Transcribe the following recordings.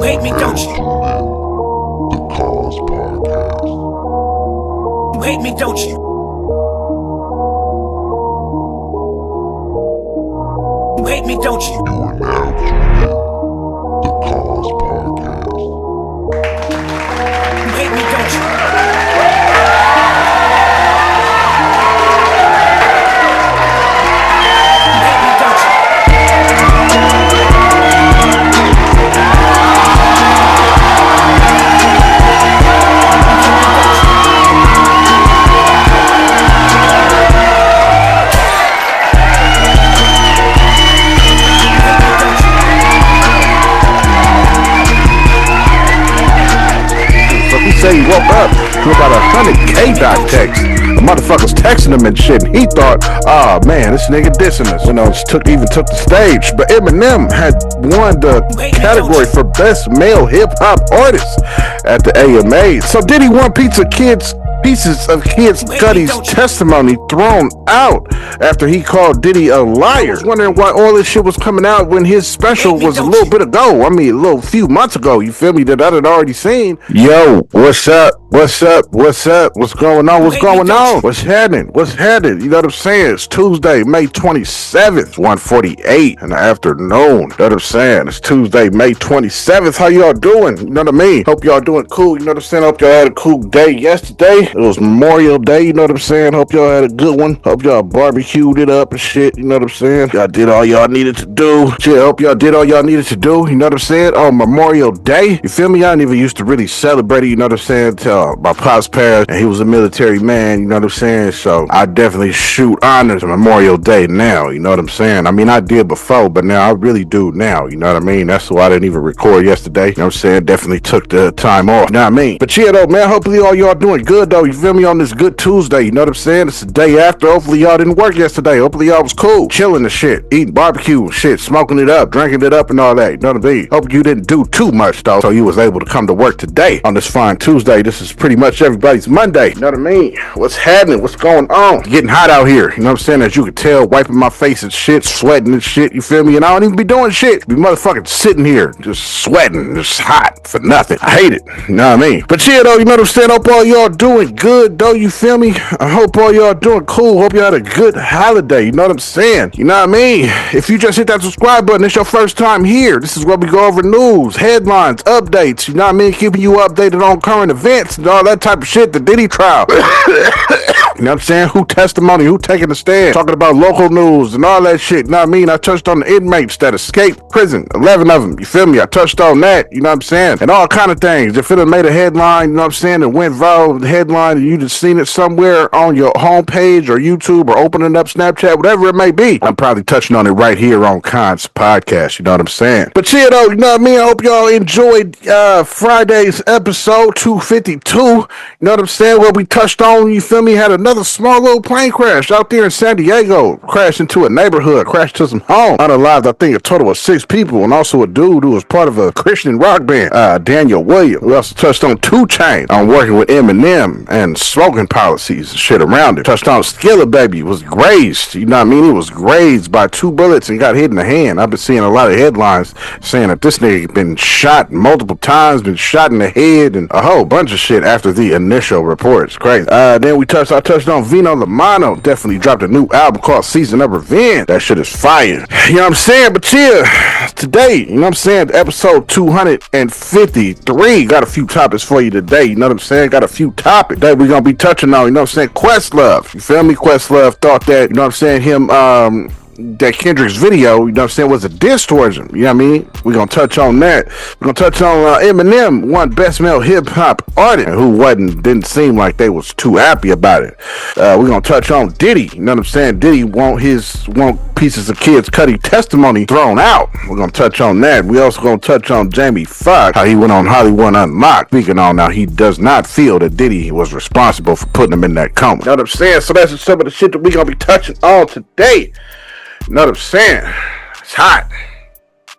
hate me, don't you? The Kons podcast. You hate me, don't you? You hate me, don't you? You are now tuning in the Kons podcast. You hate me, don't you? He woke up to about 100K text. The motherfuckers texting him and shit. And he thought, oh man, this nigga dissing us. You know, even took the stage. But Eminem had won the category for best male hip hop artist at the AMA. So Diddy want pieces of Kid Cudi's testimony thrown out after he called Diddy a liar. I was wondering why all this shit was coming out when his special was a little bit ago. I mean, a few months ago, you feel me, that I had already seen. Yo, what's up? What's up? What's up? What's going on? What's going on? What's happening? What's happening? You know what I'm saying? It's Tuesday, May 27th, 1:48 in the afternoon. You know what I'm saying? It's Tuesday, May 27th. How y'all doing? You know what I mean? Hope y'all doing cool. You know what I'm saying? Hope y'all had a cool day yesterday. It was Memorial Day. You know what I'm saying? Hope y'all had a good one. Hope y'all barbecued it up and shit. You know what I'm saying? Y'all did all y'all needed to do. Shit, hope y'all did all y'all needed to do. You know what I'm saying? On Memorial Day. You feel me? I didn't even used to really celebrate it. You know what I'm saying? Till my pops passed and he was a military man. You know what I'm saying? So I definitely shoot honor to Memorial Day now. You know what I'm saying? I mean, I did before, but now I really do now. You know what I mean? That's why I didn't even record yesterday. You know what I'm saying? Definitely took the time off. You know what I mean? But yeah, though, man, hopefully all y'all doing good, though. You feel me? On this good Tuesday. You know what I'm saying? It's the day after. Hopefully y'all didn't work yesterday. Hopefully y'all was cool. Chilling and shit. Eating barbecue and shit. Smoking it up. Drinking it up and all that. You know what I mean? Hope you didn't do too much, though. So you was able to come to work today on this fine Tuesday. This is pretty much everybody's Monday. You know what I mean? What's happening? What's going on? It's getting hot out here. You know what I'm saying? As you can tell, wiping my face and shit, sweating and shit. You feel me? And I don't even be doing shit. Be motherfucking sitting here, just sweating, just hot for nothing. I hate it. You know what I mean? But yeah, though, you know what I'm saying? Hope all y'all doing good, though. You feel me? I hope all y'all doing cool. Hope y'all had a good holiday. You know what I'm saying? You know what I mean? If you just hit that subscribe button, it's your first time here. This is where we go over news, headlines, updates. You know what I mean? Keeping you updated on current events and all that type of shit. The Diddy trial. You know what I'm saying? Who testimony? Who taking the stand? Talking about local news and all that shit. You know what I mean? I touched on the inmates that escaped prison. 11 of them. You feel me? I touched on that. You know what I'm saying? And all kind of things. If it had made a headline, you know what I'm saying? It went viral, the headline, and you just seen it somewhere on your homepage or YouTube or opening up Snapchat, whatever it may be. I'm probably touching on it right here on Kons podcast. You know what I'm saying? But yeah, though, you know what I mean? I hope y'all enjoyed Friday's episode 252. You know what I'm saying? Where we touched on, you feel me, had another small little plane crash out there in San Diego. Crashed into a neighborhood, crashed to some homes. Unalived, I think, a total of 6 people, and also a dude who was part of a Christian rock band, Daniel Williams. We also touched on 2 Chainz on working with Eminem and smoking policies and shit around it. Touched on Skilla Baby was grazed. You know what I mean? He was grazed by 2 bullets and got hit in the hand. I've been seeing a lot of headlines saying that this nigga been shot multiple times, been shot in the head, and a whole bunch of shit after the initial reports. Crazy. Then I touched on Vino Lamano. Definitely dropped a new album called Season of Revenge. That shit is fire. You know what I'm saying? But yeah, today, you know what I'm saying? Episode 253. Got a few topics for you today. You know what I'm saying? Got a few topics that we're gonna be touching on. You know what I'm saying? Questlove. You feel me? Questlove thought that, you know what I'm saying, him that Kendrick's video, you know what I'm saying, was a diss towards him. You know what I mean? We're going to touch on that. We're going to touch on Eminem, one best male hip-hop artist who didn't seem like they was too happy about it. We're going to touch on Diddy. You know what I'm saying? Diddy want pieces of Kid Cudi testimony thrown out. We're going to touch on that. We also going to touch on Jamie Foxx, how he went on Hollywood Unlocked, speaking on now he does not feel that Diddy was responsible for putting him in that coma. You know what I'm saying? So that's some of the shit that we're going to be touching on today. You know what I'm saying? It's hot.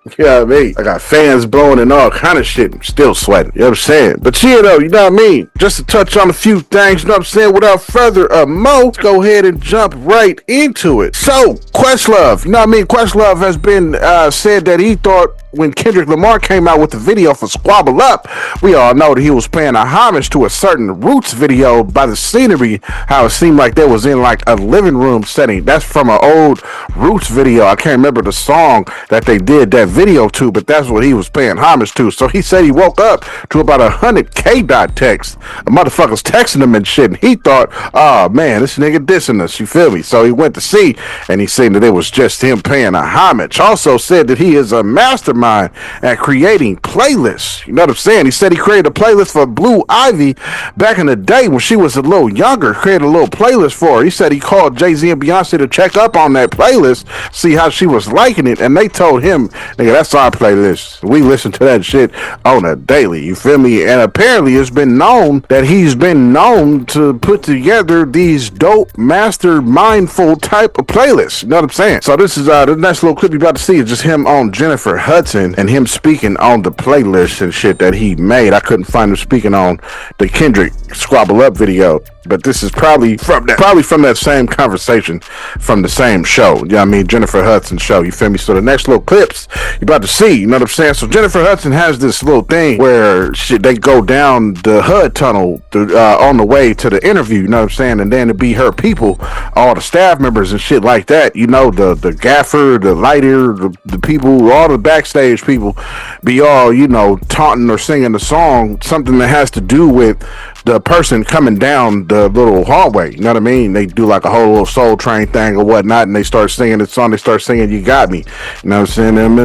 You know what I mean? I got fans blowing and all kind of shit. I'm still sweating. You know what I'm saying? But yeah, though, you know what I mean? Just to touch on a few things, you know what I'm saying? Without further ado, let's go ahead and jump right into it. So, Questlove, you know what I mean? Questlove has been said that he thought when Kendrick Lamar came out with the video for Squabble Up, we all know that he was paying a homage to a certain Roots video by the scenery, how it seemed like they was in like a living room setting. That's from an old Roots video. I can't remember the song that they did that video to, but that's what he was paying homage to. So he said he woke up to about 100K text. A motherfuckers texting him and shit, and he thought, oh man, this nigga dissing us, you feel me? So he went to see, and he said that it was just him paying a homage. Also said that he is a mastermind at creating playlists. You know what I'm saying? He said he created a playlist for Blue Ivy back in the day when she was a little younger, created a little playlist for her. He said he called Jay-Z and Beyonce to check up on that playlist, see how she was liking it, and they told him, nigga, that's our playlist. We listen to that shit on a daily, you feel me? And apparently it's been known that he's been known to put together these dope, master, mindful type of playlists. You know what I'm saying? So this is the next little clip you're about to see is just him on Jennifer Hudson and him speaking on the playlist and shit that he made. I couldn't find him speaking on the Kendrick Squabble Up video, but this is probably from that same conversation from the same show. You know what I mean? Jennifer Hudson show, you feel me? So the next little clips you're about to see, you know what I'm saying? So Jennifer Hudson has this little thing where they go down the HUD tunnel on the way to the interview, you know what I'm saying? And then to be her people, all the staff members and shit like that, you know, the gaffer, the lighter, the people, all the backstage people be all, you know, taunting or singing the song, something that has to do with the person coming down the little hallway. You know what I mean? They do like a whole little Soul Train thing or whatnot, and they start singing the song. They start singing "You Got Me." You know what I'm saying?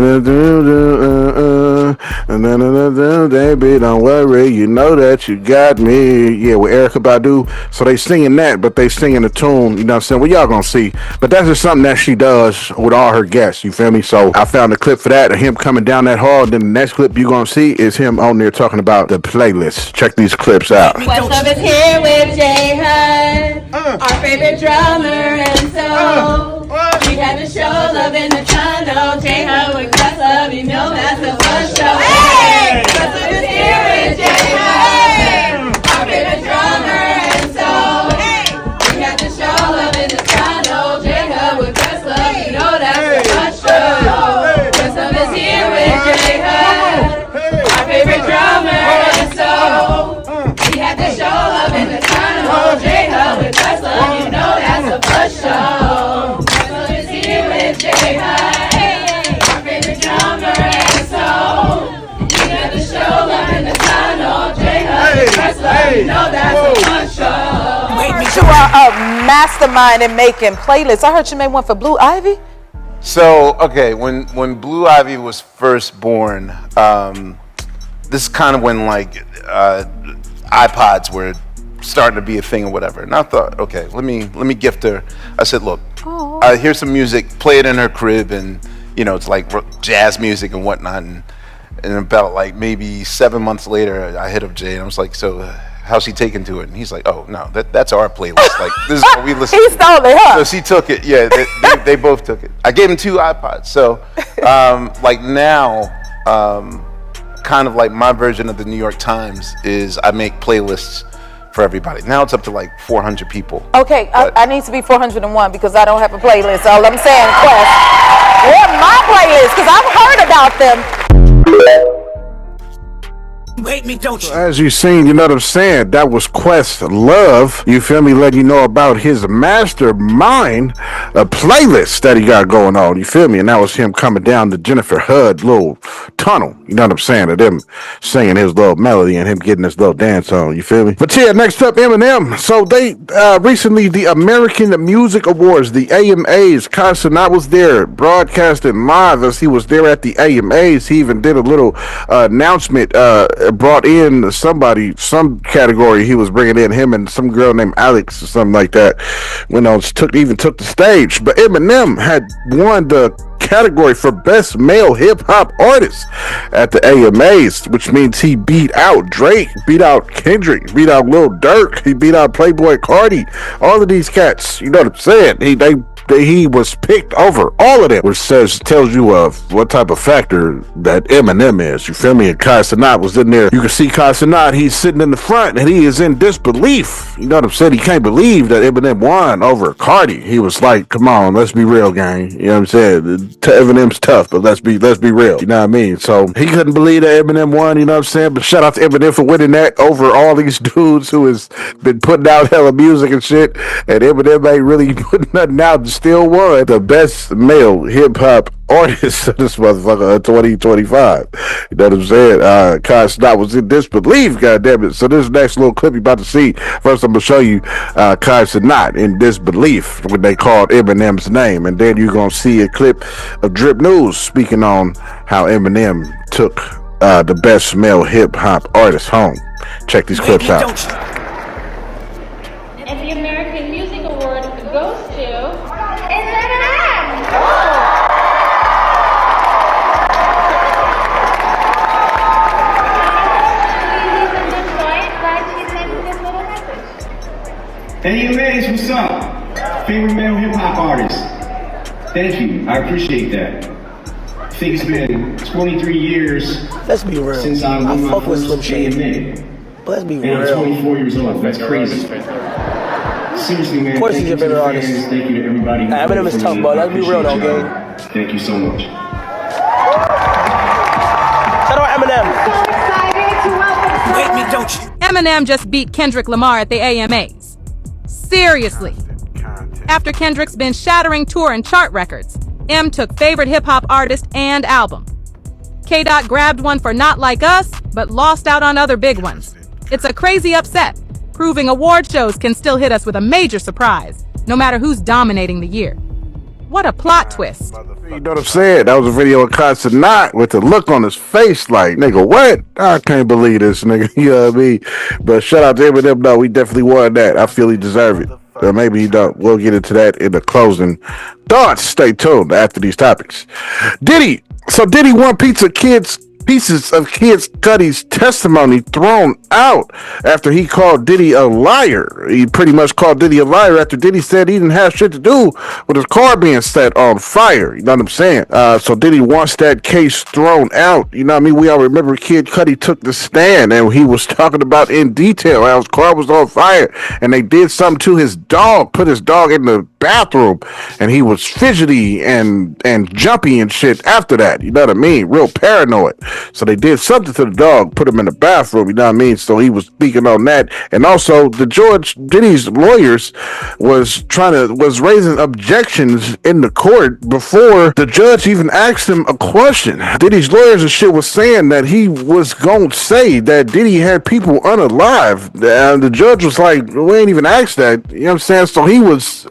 Baby, don't worry, you know that you got me. Yeah, with Erykah Badu. So they singing that, but they singing the tune. You know what I'm saying? Well, y'all gonna see. But that's just something that she does with all her guests. You feel me? So I found a clip for that of him coming down that hall. Then the next clip you gonna see is him on there talking about the playlist. Check these clips out. Questlove is here with J Hud, our favorite drummer, and so we had to show love in the tunnel. J Hud with Questlove, you know that's a fun show. Hey! Questlove is here with J Hud, our favorite drummer, and so we had to show love in the tunnel. J Hud with Questlove, you know that's a fun show. Questlove is here with J Hud, our favorite drummer, and so we had to show love in the tunnel. J-Hud with Questlove, you know that's a push show. Questlove is here with J-Hud, our favorite drummer, and so we had to show love in the tunnel. J-Hud with Questlove, you know that's a push show. You are a mastermind in making playlists. I heard you made one for Blue Ivy. So, okay, when Blue Ivy was first born, this is kind of when like iPods were starting to be a thing or whatever, and I thought, okay, let me gift her. I said, look, here's some music, play it in her crib, and you know, it's like jazz music and whatnot. And about like maybe 7 months later, I hit up Jay and I was like, so how's she taken to it? And he's like, oh no, that's our playlist. Like this is what we listen to. He stole it, huh? So she took it. Yeah, they both took it. I gave him 2 iPods. So like now, kind of like my version of the New York Times is I make playlists for everybody. Now it's up to like 400 people. Okay, I need to be 401 because I don't have a playlist. All I'm saying, Quest, where my playlist? Because I've heard about them. You hate me, don't you? As you seen, you know what I'm saying? That was Questlove. You feel me? Letting you know about his mastermind, a playlist that he got going on. You feel me? And that was him coming down the Jennifer Hud little tunnel. You know what I'm saying? Of them singing his little melody and him getting this little dance on. You feel me? But yeah, next up, Eminem. So they recently the American Music Awards, the AMAs. Kons was there broadcasting live as he was there at the AMAs. He even did a little announcement. Brought in somebody, some category he was bringing in, him and some girl named Alex or something like that. When I took the stage. But Eminem had won the category for best male hip-hop artist at the AMAs, which means he beat out Drake, beat out Kendrick, beat out Lil Durk, he beat out Playboy Cardi, all of these cats. You know what I'm saying? he was picked over all of them, which tells you what type of factor that Eminem is. You feel me? And Kai Cenat was in there. You can see Kai Cenat, he's sitting in the front and he is in disbelief. You know what I'm saying? He can't believe that Eminem won over Cardi. He was like, come on, let's be real, gang. You know what I'm saying? Eminem's tough, but let's be real. You know what I mean? So he couldn't believe that Eminem won, you know what I'm saying? But shout out to Eminem for winning that over all these dudes who has been putting out hella music and shit. And Eminem ain't really putting nothing out and still won the best male hip hop artist of this motherfucker 2025. You know what I'm saying? Kai Cenat was in disbelief, goddammit. So this next little clip you're about to see, first I'm gonna show you Kai Cenat in disbelief when they called Eminem's name, and then you're gonna see a clip of Drip News speaking on how Eminem took the best male hip hop artist home. Check these clips out. And the American Music Award goes to Eminem. Hey, you ladies, what's up? Favorite male hip-hop artist. Thank you, I appreciate that. I think it's been 23 years. Let's be real. Since I won my fuck with first Slim Shady. AMA. Let's be And real. I'm 24 years old, that's crazy. Seriously, man, Of course thank he's you your to the favorite fans, artist. thank you to everybody. who Eminem voted is for tough, me. bro. I Let's be real, appreciate though, y'all. Thank you so much. Shout out Eminem. Hate me, don't you? Eminem just beat Kendrick Lamar at the AMAs. Seriously. After Kendrick's been shattering tour and chart records, M took favorite hip-hop artist and album. K-Dot grabbed one for Not Like Us, but lost out on other big ones. It's a crazy upset, proving award shows can still hit us with a major surprise, no matter who's dominating the year. What a plot twist. You know what I'm saying? That was a video of Kai Cenat with the look on his face like, nigga, what? I can't believe this, nigga. You know what I mean? But shout out to Eminem, though. We definitely won that. I feel he deserved it. Or maybe he don't. We'll get into that in the closing thoughts. Stay tuned after these topics. Diddy. So Diddy won pieces of Kid Cudi's testimony thrown out after he called Diddy a liar. He pretty much called Diddy a liar after Diddy said he didn't have shit to do with his car being set on fire. You know what I'm saying? So Diddy wants that case thrown out. You know what I mean? We all remember Kid Cudi took the stand and he was talking about in detail how his car was on fire and they did something to his dog, put his dog in the bathroom, and he was fidgety and jumpy and shit after that. You know what I mean? Real paranoid. So they did something to the dog, put him in the bathroom, you know what I mean? So he was speaking on that. And also the Diddy's lawyers was raising objections in the court before the judge even asked him a question. Diddy's lawyers and shit was saying that he was gonna say that Diddy had people unalive. And the judge was like, we ain't even asked that. You know what I'm saying? So he was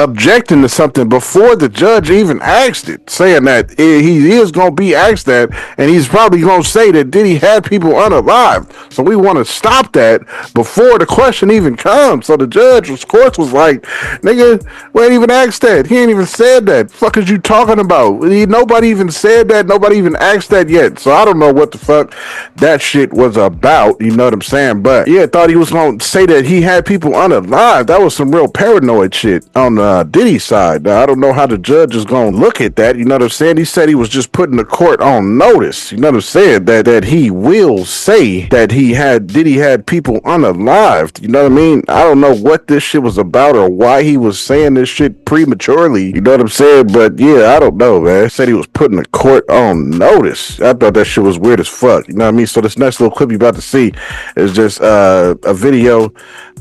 objecting to something before the judge even asked it, saying that he is going to be asked that, and he's probably going to say that Diddy had people unalive. So we want to stop that before the question even comes. So the judge, of course, was like, nigga, we ain't even asked that. He ain't even said that. Fuck is you talking about? Nobody even said that. Nobody even asked that yet. So I don't know what the fuck that shit was about. You know what I'm saying? But yeah, thought he was going to say that he had people unalive. That was some real paranoid shit on Diddy's side. Now, I don't know how the judge is going to look at that. You know what I'm saying? He said he was just putting the court on notice. You know what I'm saying? That he will say that Diddy had people unalived. You know what I mean? I don't know what this shit was about or why he was saying this shit prematurely. You know what I'm saying? But yeah, I don't know, man. He said he was putting the court on notice. I thought that shit was weird as fuck. You know what I mean? So this next little clip you're about to see is just a video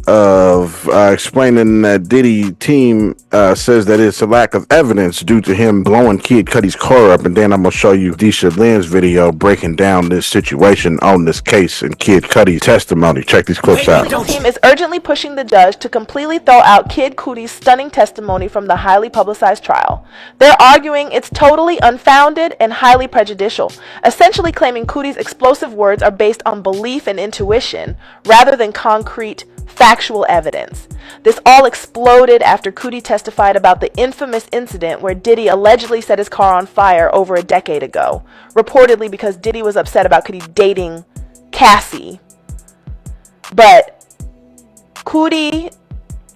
of explaining that Diddy team says that it's a lack of evidence due to him blowing Kid Cudi's car up, and then I'm gonna show you Deisha Lynn's video breaking down this situation on this case and Kid Cudi's testimony. Check these clips out. The team is urgently pushing the judge to completely throw out Kid Cudi's stunning testimony from the highly publicized trial. They're arguing it's totally unfounded and highly prejudicial, essentially claiming Cudi's explosive words are based on belief and intuition rather than concrete factual evidence. This all exploded after Cudi testified about the infamous incident where Diddy allegedly set his car on fire over a decade ago, reportedly because Diddy was upset about Cudi dating Cassie. But Cudi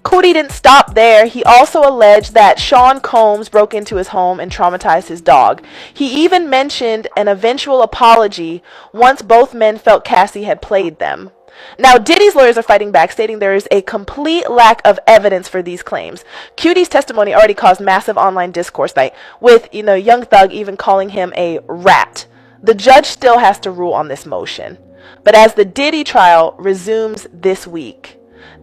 Cootie didn't stop there. He also alleged that Sean Combs broke into his home and traumatized his dog. He even mentioned an eventual apology once both men felt Cassie had played them. Now, Diddy's lawyers are fighting back, stating there is a complete lack of evidence for these claims. Cutie's testimony already caused massive online discourse, with Young Thug even calling him a rat. The judge still has to rule on this motion. But as the Diddy trial resumes this week,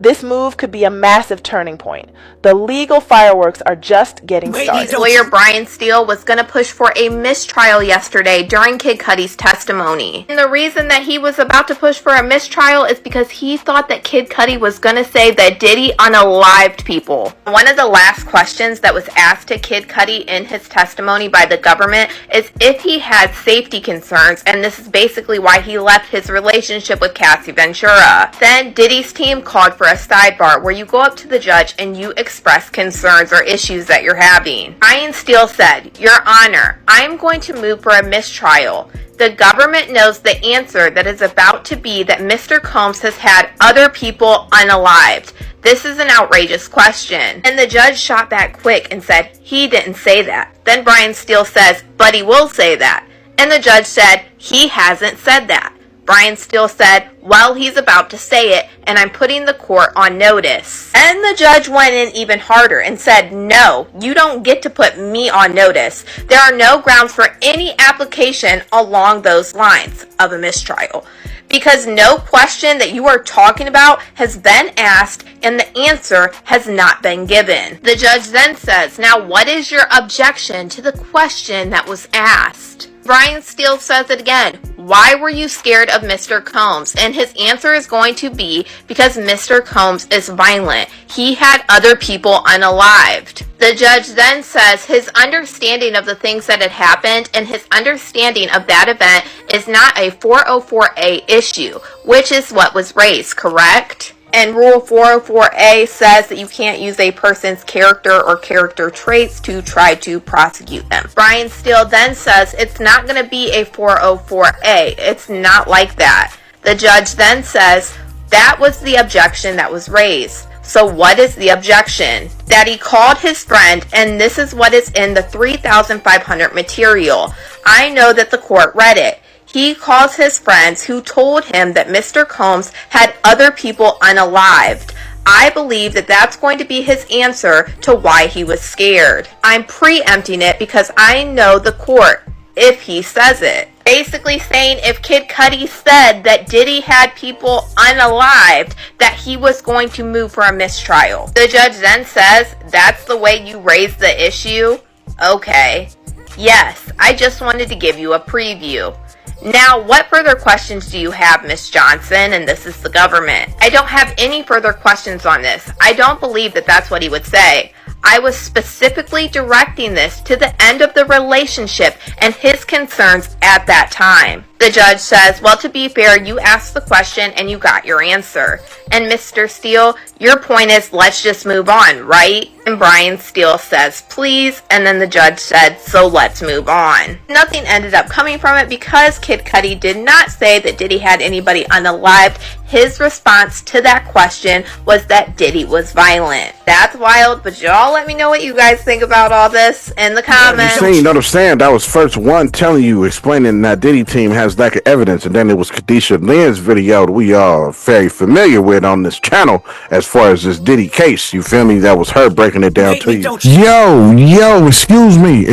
this move could be a massive turning point. The legal fireworks are just getting started. Lawyer Brian Steele was going to push for a mistrial yesterday during Kid Cudi's testimony. And the reason that he was about to push for a mistrial is because he thought that Kid Cudi was going to say that Diddy unalived people. One of the last questions that was asked to Kid Cudi in his testimony by the government is if he had safety concerns, and this is basically why he left his relationship with Cassie Ventura. Then Diddy's team called for a sidebar where you go up to the judge and you express concerns or issues that you're having. Brian Steele said, "Your Honor, I'm going to move for a mistrial. The government knows the answer that is about to be that Mr. Combs has had other people unalived. This is an outrageous question." And the judge shot back quick and said, "He didn't say that." Then Brian Steele says, "But he will say that." And the judge said, "He hasn't said that." Brian Steele said, "Well, he's about to say it, and I'm putting the court on notice." And the judge went in even harder and said, "No, you don't get to put me on notice. There are no grounds for any application along those lines of a mistrial, because no question that you are talking about has been asked and the answer has not been given." The judge then says, "Now what is your objection to the question that was asked?" Brian Steele says it again. "Why were you scared of Mr. Combs?" And his answer is going to be because Mr. Combs is violent. He had other people unalived. The judge then says his understanding of the things that had happened and his understanding of that event is not a 404A issue, which is what was raised, correct? And Rule 404A says that you can't use a person's character or character traits to try to prosecute them. Brian Steele then says it's not going to be a 404A. It's not like that. The judge then says that was the objection that was raised. So what is the objection? That he called his friend, and this is what is in the 3,500 material. I know that the court read it. He calls his friends who told him that Mr. Combs had other people unalived. I believe that that's going to be his answer to why he was scared. I'm preempting it because I know the court if he says it. Basically saying if Kid Cudi said that Diddy had people unalived, that he was going to move for a mistrial. The judge then says, "That's the way you raise the issue? Okay. Yes, I just wanted to give you a preview. Now, what further questions do you have, Miss Johnson?" And this is the government. "I don't have any further questions on this. I don't believe that that's what he would say. I was specifically directing this to the end of the relationship and his concerns at that time." The judge says, "Well, to be fair, you asked the question and you got your answer. And Mr. Steele, your point is let's just move on, right?" And Brian Steele says, "Please." And then the judge said, "So let's move on." Nothing ended up coming from it because Kid Cudi did not say that Diddy had anybody unalived. His response to that question was that Diddy was violent. That's wild, but y'all let me know what you guys think about all this in the comments. You know what I'm saying? That was first one telling you, explaining that Diddy team has lack of evidence, and then it was Khadisha Lynn's video that we are very familiar with on this channel as far as this Diddy case. You feel me? That was her breaking it down to you. Yo, excuse me.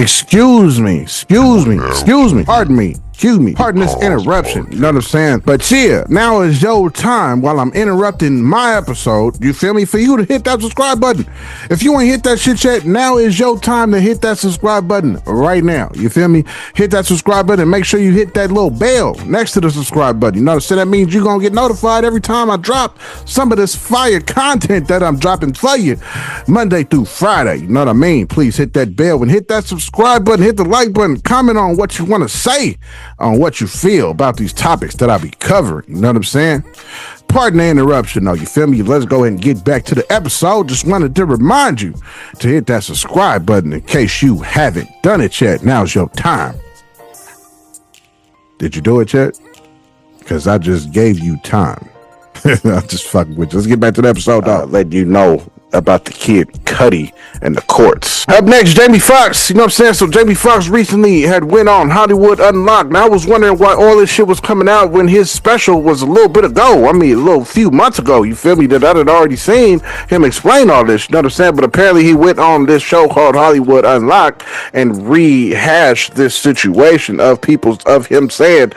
Pardon me. Pardon this interruption. You know what I'm saying? But yeah, now is your time while I'm interrupting my episode. You feel me? For you to hit that subscribe button. If you ain't hit that shit yet, now is your time to hit that subscribe button right now. You feel me? Hit that subscribe button and make sure you hit that little bell next to the subscribe button. You know what I'm saying? That means you're gonna get notified every time I drop some of this fire content that I'm dropping for you Monday through Friday. You know what I mean? Please hit that bell and hit that subscribe button, hit the like button, comment on what you want to say, on what you feel about these topics that I be covering. You know what I'm saying? Pardon the interruption, though. You feel me? Let's go ahead and get back to the episode. Just wanted to remind you to hit that subscribe button in case you haven't done it yet. Now's your time. Did you do it yet? Because I just gave you time. I'm just fucking with you. Let's get back to the episode, dog. Let you know about the kid Cudi and the courts. Up next, Jamie Foxx. You know what I'm saying? So Jamie Foxx recently had went on Hollywood Unlocked. Now I was wondering why all this shit was coming out when his special was a little bit ago. I mean, a little few months ago. You feel me? That I had already seen him explain all this. You know what I'm saying? But apparently he went on this show called Hollywood Unlocked and rehashed this situation of him saying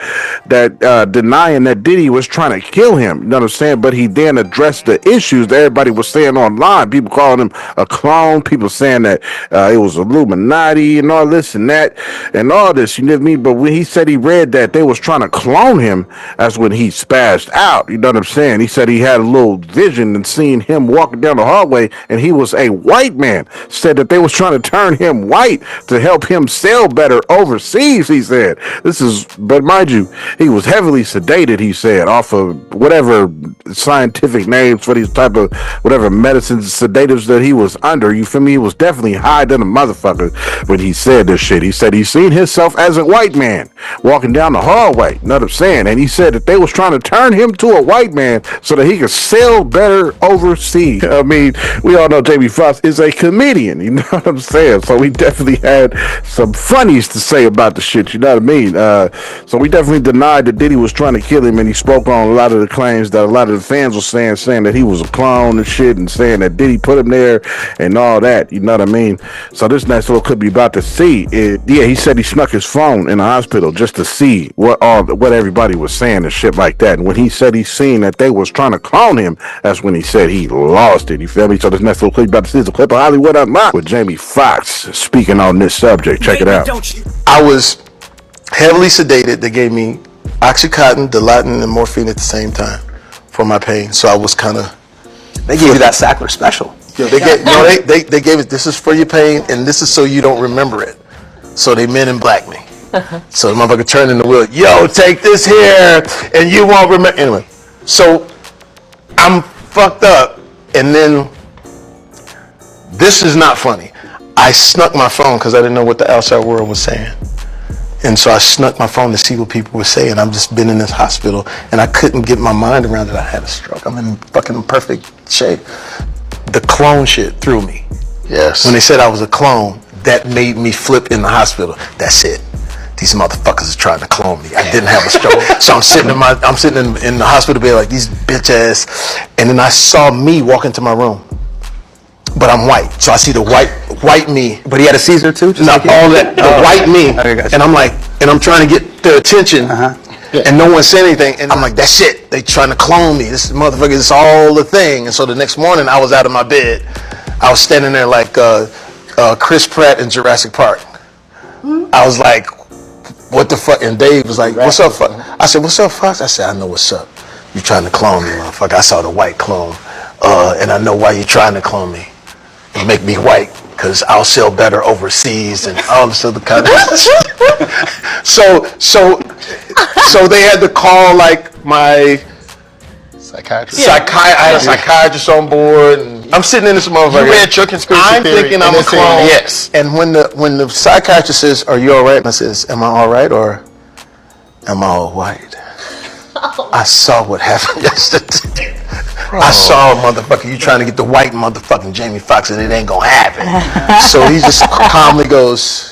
that denying that Diddy was trying to kill him. You know what I'm saying? But he then addressed the issues that everybody was saying online. People calling him a clone. People saying that it was Illuminati and all this and that and all this. You know what I mean? But when he said he read that they was trying to clone him, that's when he spazzed out. You know what I'm saying? He said he had a little vision and seen him walking down the hallway and he was a white man. Said that they was trying to turn him white to help him sell better overseas, he said. But mind you, he was heavily sedated, he said, off of whatever scientific names for these type of whatever medicines, sedatives that he was under. You feel me? He was definitely high than a motherfucker when he said this shit. He said he seen himself as a white man walking down the hallway. You know what I'm saying? And he said that they was trying to turn him to a white man so that he could sell better overseas. I mean, we all know Jamie Foxx is a comedian. You know what I'm saying? So we definitely had some funnies to say about the shit. You know what I mean? So we definitely denied that Diddy was trying to kill him, and he spoke on a lot of the claims that a lot of the fans were saying that he was a clone and shit, and saying that Diddy put him there and all that. You know what I mean? So this next little could be about to see it. Yeah, he said he snuck his phone in the hospital just to see what everybody was saying and shit like that. And when he said he seen that they was trying to clone him, that's when he said he lost it. You feel me? So this next little clip about to see is a clip of Hollywood Unlocked with Jamie Foxx speaking on this subject. Check it out. I was heavily sedated. They gave me Oxycontin, Dilaudid, and morphine at the same time for my pain. So I was kind of. They gave you that Sackler special. Yeah, they gave it. This is for your pain, and this is so you don't remember it. So they men in black me. So the motherfucker turned in the wheel. Yo, take this here, and you won't remember. Anyway, so I'm fucked up, and then this is not funny. I snuck my phone because I didn't know what the outside world was saying. And so I snuck my phone to see what people were saying. I've just been in this hospital, and I couldn't get my mind around it. I had a stroke. I'm in fucking perfect shape. The clone shit threw me. Yes. When they said I was a clone, that made me flip in the hospital. That's it. These motherfuckers are trying to clone me. I didn't have a stroke. So I'm sitting in the hospital bed like these bitch ass, and then I saw me walk into my room. But I'm white, so I see the white me. But he had a Caesar too? Just Not like all that, the white me. Okay, gotcha. And I'm like, and I'm trying to get their attention, and no one said anything. And I'm like, that's it. They trying to clone me. This motherfucker is all the thing. And so the next morning, I was out of my bed. I was standing there like Chris Pratt in Jurassic Park. I was like, what the fuck? And Dave was like, what's up, fuck? I said, what's up, Fox? I said, I know what's up. You trying to clone me, motherfucker. I saw the white clone, and I know why you're trying to clone me. And make me white, because I'll sell better overseas and all this other kind of So they had to call like my Psychiatrist. I had a psychiatrist on board, and I'm sitting in this motherfucker. You read your conspiracy I'm theory, thinking I'm a and clone. yes. And when the psychiatrist says, "Are you all right?" and I says, "Am I all right or am I all white?" I saw what happened yesterday. I saw a motherfucker, you trying to get the white motherfucking Jamie Foxx, and it ain't gonna happen. So he just calmly goes,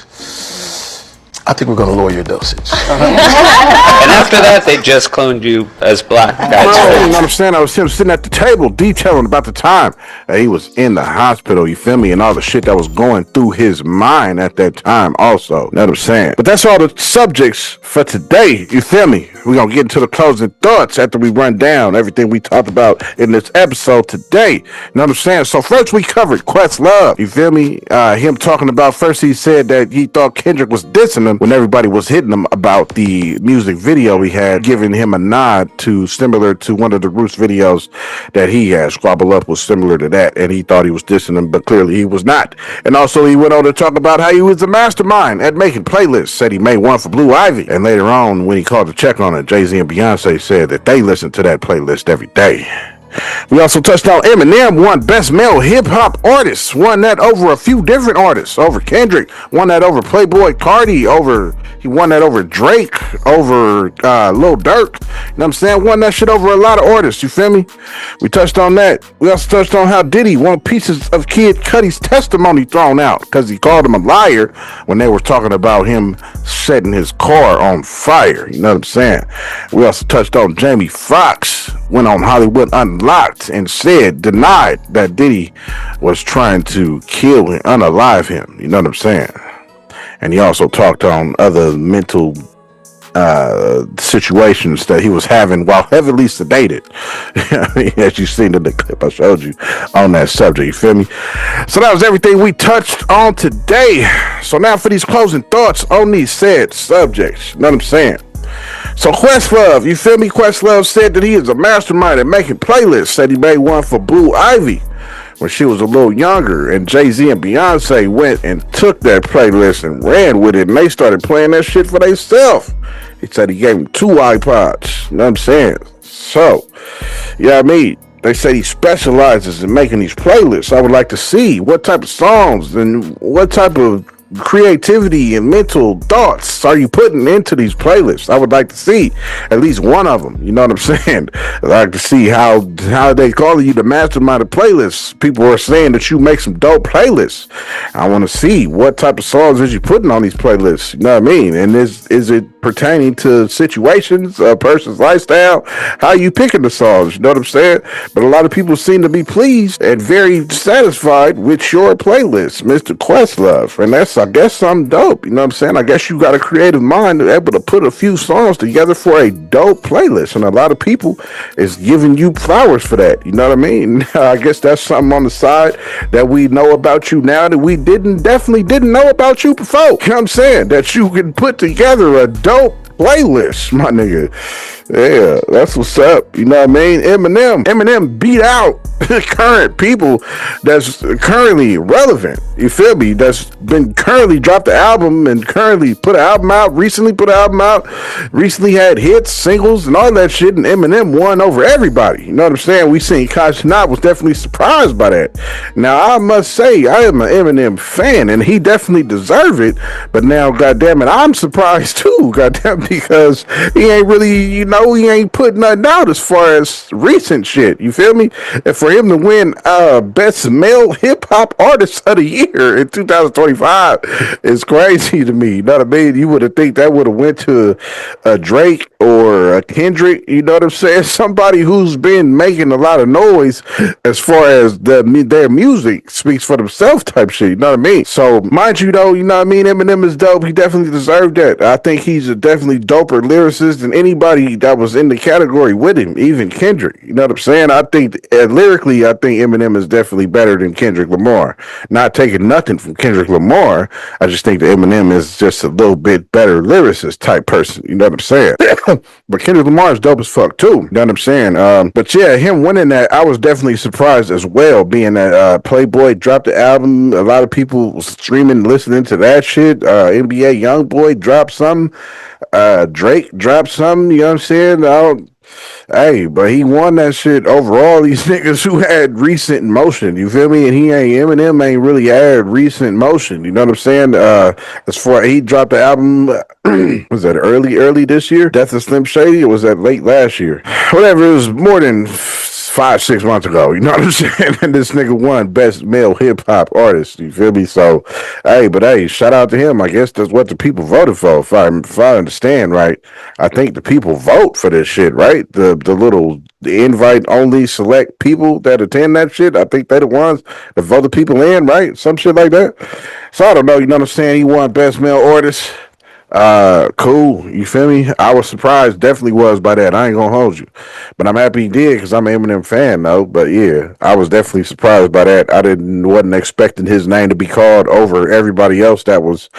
I think we're gonna lower your dosage. And after that, they just cloned you as black. You know what I'm saying? I was him sitting at the table detailing about the time that he was in the hospital, you feel me? And all the shit that was going through his mind at that time also. You know what I'm saying? But that's all the subjects for today, you feel me? We're gonna get into the closing thoughts after we run down everything we talked about in this episode today. You know what I'm saying? So first we covered Questlove, you feel me? Him talking about, first he said that he thought Kendrick was dissing him when everybody was hitting him about the music video he had, giving him a nod to similar to one of the Roots videos that he had. Squabble Up was similar to that, and he thought he was dissing him, but clearly he was not. And also he went on to talk about how he was a mastermind at making playlists, said he made one for Blue Ivy, and later on when he called to check on it, Jay-Z and Beyonce said that they listened to that playlist every day. We also touched on Eminem won Best Male Hip Hop Artist, won that over a few different artists, over Kendrick, won that over Playboy Cardi, over He won that over Drake, over Lil Durk. You know what I'm saying? Won that shit over a lot of artists. You feel me? We touched on that. We also touched on how Diddy wanted pieces of Kid Cudi's testimony thrown out because he called him a liar when they were talking about him setting his car on fire. You know what I'm saying? We also touched on Jamie Foxx went on Hollywood Unlocked and denied that Diddy was trying to kill him, unalive him. You know what I'm saying? And he also talked on other mental situations that he was having while heavily sedated. As you seen in the clip I showed you on that subject. You feel me? So that was everything we touched on today. So now for these closing thoughts on these said subjects. You know what I'm saying? So Questlove, you feel me? Questlove said that he is a mastermind at making playlists. Said he made one for Blue Ivy when she was a little younger, and Jay-Z and Beyonce went and took that playlist and ran with it, and they started playing that shit for themselves. He said he gave him 2 iPods. You know what I'm saying? So, you know what I mean? They say he specializes in making these playlists. I would like to see what type of songs and what type of creativity and mental thoughts are you putting into these playlists. I would like to see at least one of them. You know what I'm saying? I'd like to see how they call you the mastermind of playlists. People are saying that you make some dope playlists. I want to see what type of songs is you putting on these playlists. You know what I mean? And is it pertaining to situations, a person's lifestyle? How are you picking the songs? You know what I'm saying? But a lot of people seem to be pleased and very satisfied with your playlist, Mr. Questlove. And that's, I guess, something dope. You know what I'm saying? I guess you got a creative mind to be able to put a few songs together for a dope playlist. And a lot of people is giving you flowers for that. You know what I mean? I guess that's something on the side that we know about you now that we definitely didn't know about you before. You know what I'm saying? That you can put together a dope playlist, my nigga. Yeah, that's what's up. You know what I mean? Eminem beat out current people that's currently relevant. You feel me? That's been currently dropped the album and currently put an album out, recently had hits, singles, and all that shit, and Eminem won over everybody. You know what I'm saying? We seen Kons was definitely surprised by that. Now, I must say, I am an Eminem fan, and he definitely deserved it, but now, goddamn it, I'm surprised too, goddamn, because he ain't really, he ain't put nothing out as far as recent shit. You feel me? And for him to win Best Male Hip Hop Artist of the Year in 2025 is crazy to me. You know what I mean? You would have think that would have went to a Drake or a Kendrick. You know what I'm saying? Somebody who's been making a lot of noise as far as their music speaks for themselves type shit. You know what I mean? So mind you though, you know what I mean? Eminem is dope. He definitely deserved that. I think he's a definitely doper lyricist than anybody that was in the category with him, even Kendrick. You know what I'm saying? I think lyrically, I think Eminem is definitely better than Kendrick Lamar. Not taking nothing from Kendrick Lamar, I just think that Eminem is just a little bit better lyricist type person. You know what I'm saying? But Kendrick Lamar is dope as fuck too. You know what I'm saying? But yeah, him winning that, I was definitely surprised as well, being that Playboy dropped the album. A lot of people streaming, listening to that shit. NBA Youngboy dropped something. Drake dropped something. You know what I'm saying? Hey, but he won that shit over all these niggas who had recent motion. You feel me? And Eminem ain't really had recent motion. You know what I'm saying? As far he dropped the album, was that early this year? Death of Slim Shady, or was that late last year? Whatever, it was more than 5-6 months ago. You know what I'm saying? And this nigga won Best Male Hip Hop Artist. You feel me? So, hey, shout out to him. I guess that's what the people voted for. If I understand right, I think the people vote for this shit, right? The invite only select people that attend that shit. I think they're the ones that vote the people in, right? Some shit like that. So I don't know. You know what I'm saying? He won Best Male Artist. Cool. You feel me? I was surprised, definitely was by that. I ain't gonna hold you, but I'm happy he did because I'm an Eminem fan though. But yeah, I was definitely surprised by that. I wasn't expecting his name to be called over everybody else that was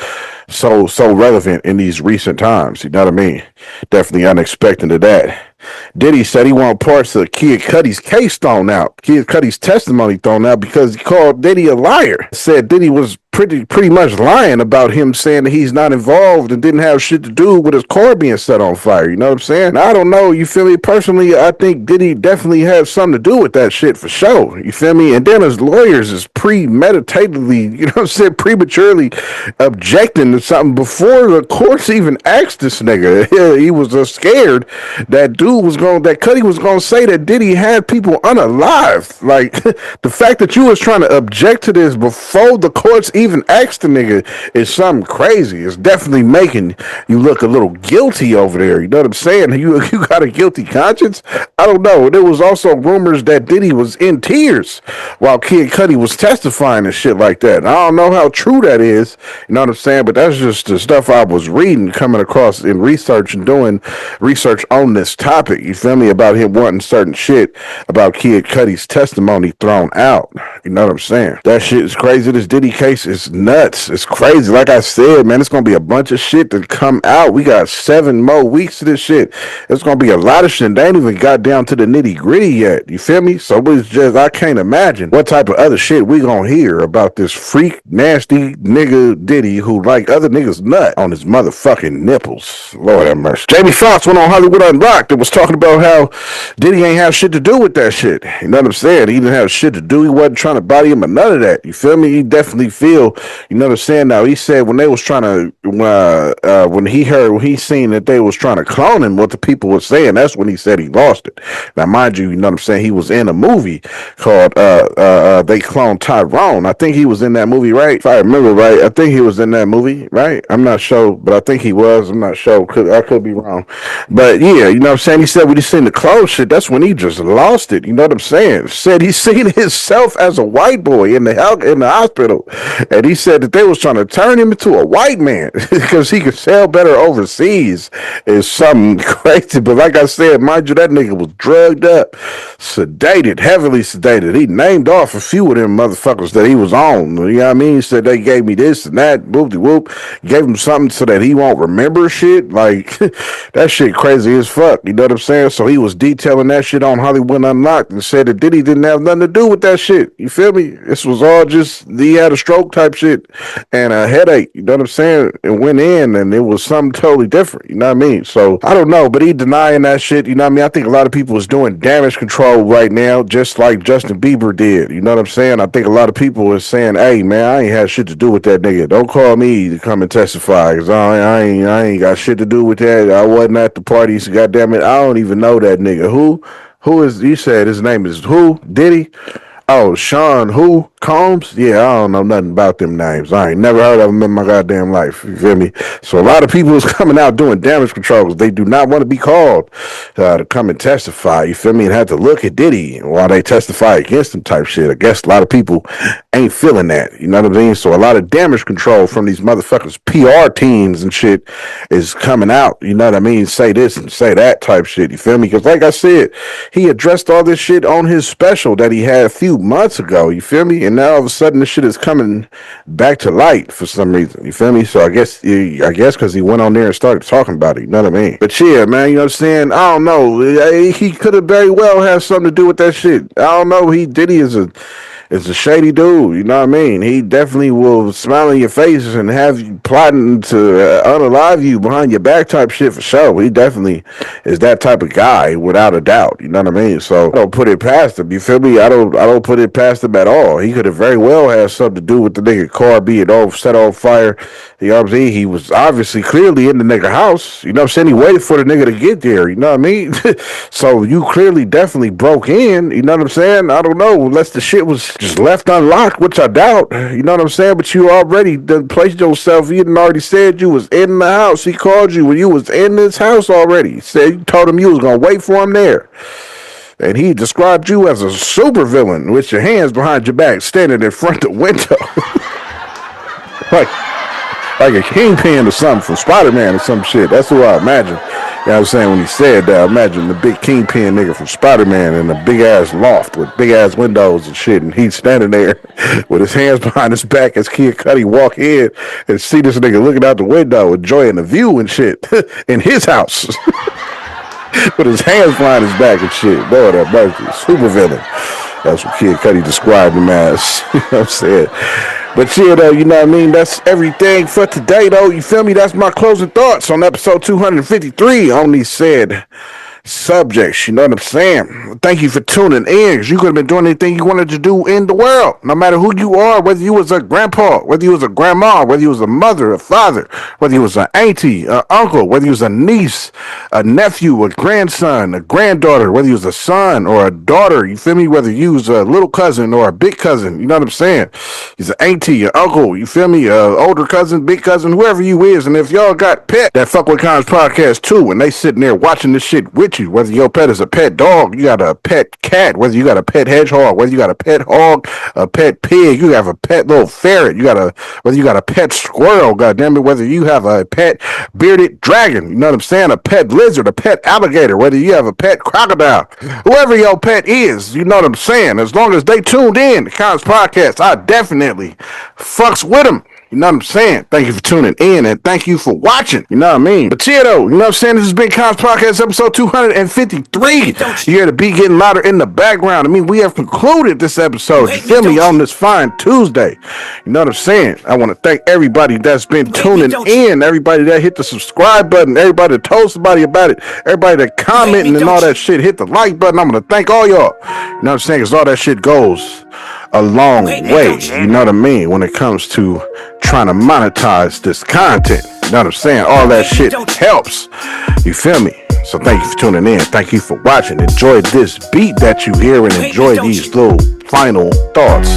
so relevant in these recent times. You know what I mean? Definitely unexpected to that. Diddy said he wanted parts of Kid Cudi's case thrown out, Kid Cudi's testimony thrown out because he called Diddy a liar. Said Diddy was pretty much lying about him saying that he's not involved and didn't have shit to do with his car being set on fire. You know what I'm saying? I don't know. You feel me? Personally, I think Diddy definitely had something to do with that shit for sure. You feel me? And then his lawyers is premeditatedly, you know what I'm saying, prematurely objecting to something before the courts even asked this nigga. He was scared that Cudi was gonna say that Diddy had people unalived. Like the fact that you was trying to object to this before the courts even asked the nigga is something crazy. It's definitely making you look a little guilty over there. You know what I'm saying? You got a guilty conscience? I don't know. There was also rumors that Diddy was in tears while Kid Cudi was testifying and shit like that. And I don't know how true that is. You know what I'm saying? But that's just the stuff I was reading, coming across in research and doing research on this topic. You feel me? About him wanting certain shit about Kid Cudi's testimony thrown out. You know what I'm saying? That shit is crazy. This Diddy case is nuts. It's crazy. Like I said, man, it's gonna be a bunch of shit to come out. We got 7 more weeks of this shit. It's gonna be a lot of shit. They ain't even got down to the nitty gritty yet. You feel me? So it's just, I can't imagine what type of other shit we gonna hear about this freak, nasty nigga Diddy who like other niggas nut on his motherfucking nipples. Lord have mercy. Jamie Foxx went on Hollywood Unlocked and was talking about how Diddy ain't have shit to do with that shit. You know what I'm saying? He didn't have shit to do. He wasn't trying to body him or none of that. You feel me? He definitely feel, you know what I'm saying? Now, he said when they was trying to, when he seen that they was trying to clone him, what the people were saying, that's when he said he lost it. Now, mind you, you know what I'm saying? He was in a movie called, They Cloned Tyrone. I think he was in that movie, right? If I remember right, I think he was in that movie, right? I'm not sure, but I think he was. I'm not sure. I could be wrong. But yeah, you know what I'm saying? He said when he seen the clone shit, that's when he just lost it. You know what I'm saying? Said he seen himself as a white boy in the hospital. And he said that they was trying to turn him into a white man because he could sell better overseas. Is something crazy. But like I said, mind you, that nigga was drugged up, sedated, heavily sedated. He named off a few of them motherfuckers that he was on. You know what I mean? He said they gave me this and that, whoop-de-whoop. Gave him something so that he won't remember shit. Like, that shit crazy as fuck. You know what I'm saying? So he was detailing that shit on Hollywood Unlocked and said that Diddy didn't have nothing to do with that shit. You feel me? This was all just, he had a stroke type shit and a headache. You know what I'm saying? It went in and it was something totally different. You know what I mean? So I don't know, but he denying that shit. You know what I mean? I think a lot of people is doing damage control right now, just like Justin Bieber did. You know what I'm saying? I think a lot of people is saying, hey man, I ain't had shit to do with that nigga. Don't call me to come and testify because I ain't got shit to do with that. I wasn't at the parties. Goddamn it. I don't even know that nigga. Who is, you said his name is who? Diddy? Oh, Sean who? Combs? Yeah, I don't know nothing about them names. I ain't never heard of them in my goddamn life. You feel me? So a lot of people is coming out doing damage controls. They do not want to be called to come and testify. You feel me? And have to look at Diddy while they testify against him type shit. I guess a lot of people ain't feeling that. You know what I mean? So a lot of damage control from these motherfuckers, PR teams and shit is coming out. You know what I mean? Say this and say that type shit. You feel me? Because like I said, he addressed all this shit on his special that he had a few months ago. You feel me? And now all of a sudden this shit is coming back to light for some reason. You feel me? So I guess because he went on there and started talking about it. You know what I mean? But yeah, man, you know what I'm saying? I don't know. He could have very well had something to do with that shit. I don't know. Diddy is a shady dude, you know what I mean? He definitely will smile in your face and have you plotting to unalive you behind your back type shit for sure. He definitely is that type of guy without a doubt, you know what I mean? So I don't put it past him, you feel me? I don't put it past him at all. He could have very well had something to do with the nigga car being set on fire. You know what I'm saying? He was obviously clearly in the nigga house, you know what I'm saying? He waited for the nigga to get there, you know what I mean? So you clearly definitely broke in, you know what I'm saying? I don't know, unless the shit was just left unlocked, which I doubt, you know what I'm saying? But you already placed yourself, you done already said you was in the house. He called you when you was in this house already. He said, you told him you was going to wait for him there. And he described you as a supervillain with your hands behind your back, standing in front of the window. like a kingpin or something from Spider-Man or some shit. That's who I imagine. You know what I'm saying? When he said that, I imagine the big kingpin nigga from Spider-Man in a big-ass loft with big-ass windows and shit, and he's standing there with his hands behind his back as Kid Cudi walk in and see this nigga looking out the window, enjoying the view and shit in his house. With his hands behind his back and shit. Lord have mercy. Super villain. That's what Kid Cudi described him as. You know what I'm saying? But yeah, though, you know what I mean? That's everything for today, though. You feel me? That's my closing thoughts on episode 253 on these said subjects. You know what I'm saying? Thank you for tuning in, because you could have been doing anything you wanted to do in the world, no matter who you are, whether you was a grandpa, whether you was a grandma, whether you was a mother, a father, whether you was an auntie, an uncle, whether you was a niece, a nephew, a grandson, a granddaughter, whether you was a son or a daughter, you feel me? Whether you was a little cousin or a big cousin, you know what I'm saying? He's an auntie, an uncle, you feel me? Older cousin, big cousin, whoever you is. And if y'all got pet that fuck with Kons podcast too, and they sitting there watching this shit with you, whether your pet is a pet dog, you got a pet cat, whether you got a pet hedgehog, whether you got a pet hog, a pet pig, you have a pet little ferret, whether you got a pet squirrel, goddamn it, whether you have a pet bearded dragon, you know what I'm saying, a pet lizard, a pet alligator, whether you have a pet crocodile, whoever your pet is, you know what I'm saying, as long as they tuned in to Kons podcast, I definitely fucks with them. You know what I'm saying? Thank you for tuning in, and thank you for watching. You know what I mean? But yeah, though, you know what I'm saying? This has been Kons Podcast episode 253. You hear the beat getting louder in the background. I mean, we have concluded this episode, you feel me, on this fine Tuesday. You know what I'm saying? I want to thank everybody that's been tuning in, everybody that hit the subscribe button, everybody that told somebody about it, everybody that commenting and all that shit, hit the like button. I'm going to thank all y'all. You know what I'm saying? Because all that shit goes a long way, you know what I mean, when it comes to trying to monetize this content. You know what I'm saying? All that shit helps. You feel me? So thank you for tuning in. Thank you for watching. Enjoy this beat that you hear, and enjoy these little final thoughts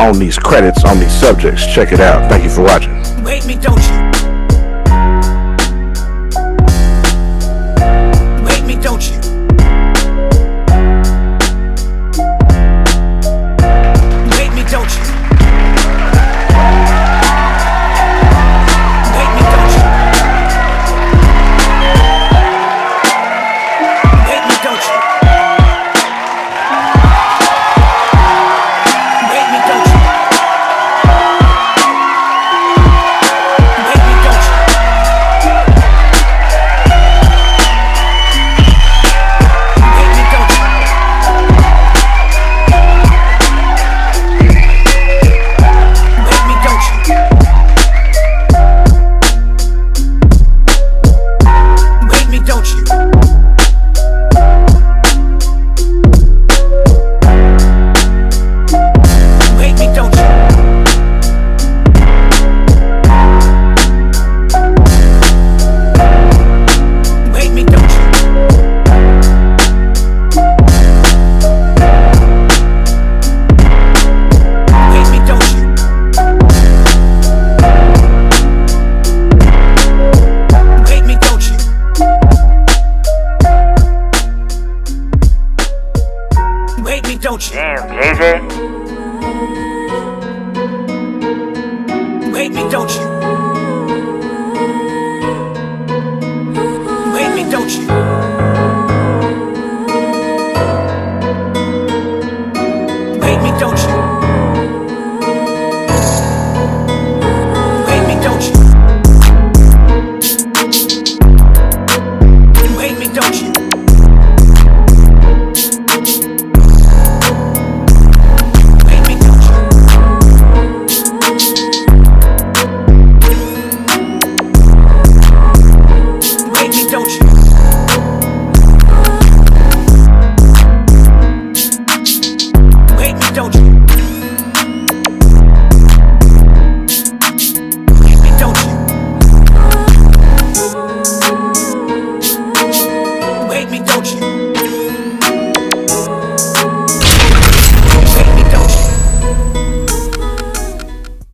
on these credits, on these subjects. Check it out. Thank you for watching. Wait me, don't you? Wait me, don't you? Don't you? Wait me, don't you? Wait me, don't you? Wait me, don't you? Wait me, don't you? Damn, JJ. Wait me, don't you? Wait me, don't you?